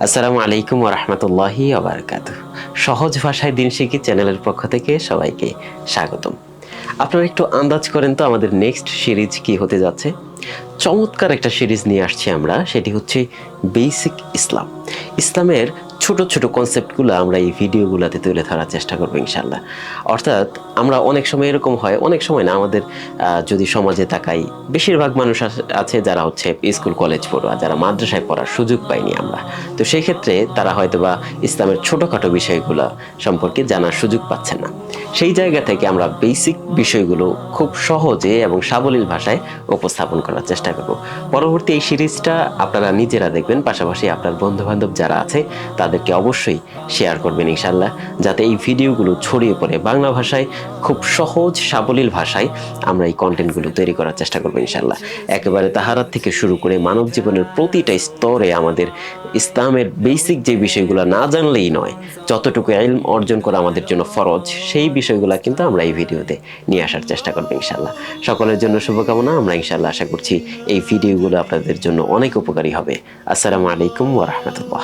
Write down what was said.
আসসালামু আলাইকুম ওয়া রাহমাতুল্লাহি ওয়া বারাকাতুহু। সহজ ভাষায় দিন শিখি চ্যানেলের পক্ষ থেকে সবাইকে স্বাগতম। আপনারা একটু আন্দাজ করেন তো আমাদের নেক্সট সিরিজ কি হতে যাচ্ছে? চমৎকার একটা সিরিজ নিয়ে আসছি আমরা, সেটি হচ্ছে বেসিক ইসলাম। ইসলামের ছোট ছোট কনসেপ্টগুলো আমরা এই ভিডিওগুলোতে তুলে ধরার চেষ্টা করবো ইনশাল্লাহ। অর্থাৎ আমরা অনেক সময় এরকম হয়, অনেক সময় না, আমাদের যদি সমাজে তাকাই, বেশিরভাগ মানুষ আছে যারা হচ্ছে স্কুল কলেজ পড়ুয়া, যারা মাদ্রাসায় পড়ার সুযোগ পাইনি আমরা। তো সেই ক্ষেত্রে তারা হয়তো বা ইসলামের ছোটোখাটো বিষয়গুলো সম্পর্কে জানার সুযোগ পাচ্ছেন না। সেই জায়গা থেকে আমরা বেসিক বিষয়গুলো খুব সহজে এবং সাবলীল ভাষায় উপস্থাপন করার চেষ্টা করব। পরবর্তী এই সিরিজটা আপনারা নিজেরা দেখবেন, পাশাপাশি আপনার বন্ধুবান্ধব যারা আছে তাদেরকে অবশ্যই শেয়ার করবেন ইনশাল্লাহ, যাতে এই ভিডিওগুলো ছড়িয়ে পড়ে বাংলা ভাষায় খুব সহজ সাবলীল ভাষায় আমরা এই কন্টেন্টগুলো তৈরি করার চেষ্টা করবো ইনশাল্লাহ। একেবারে তাহারাত থেকে শুরু করে মানব জীবনের প্রতিটা স্তরে আমাদের ইসলামের বেসিক যে বিষয়গুলো না জানলেই নয়, যতটুকু ইলম অর্জন করা আমাদের জন্য ফরজ, সেই বিষয়গুলো কিন্তু আমরা এই ভিডিওতে নিয়ে আসার চেষ্টা করবো ইনশাল্লাহ। সকলের জন্য শুভকামনা। আমরা ইনশাল্লাহ আশা করছি এই ভিডিওগুলো আপনাদের জন্য অনেক উপকারী হবে। আসসালামু আলাইকুম ওয়া রাহমাতুল্লাহ।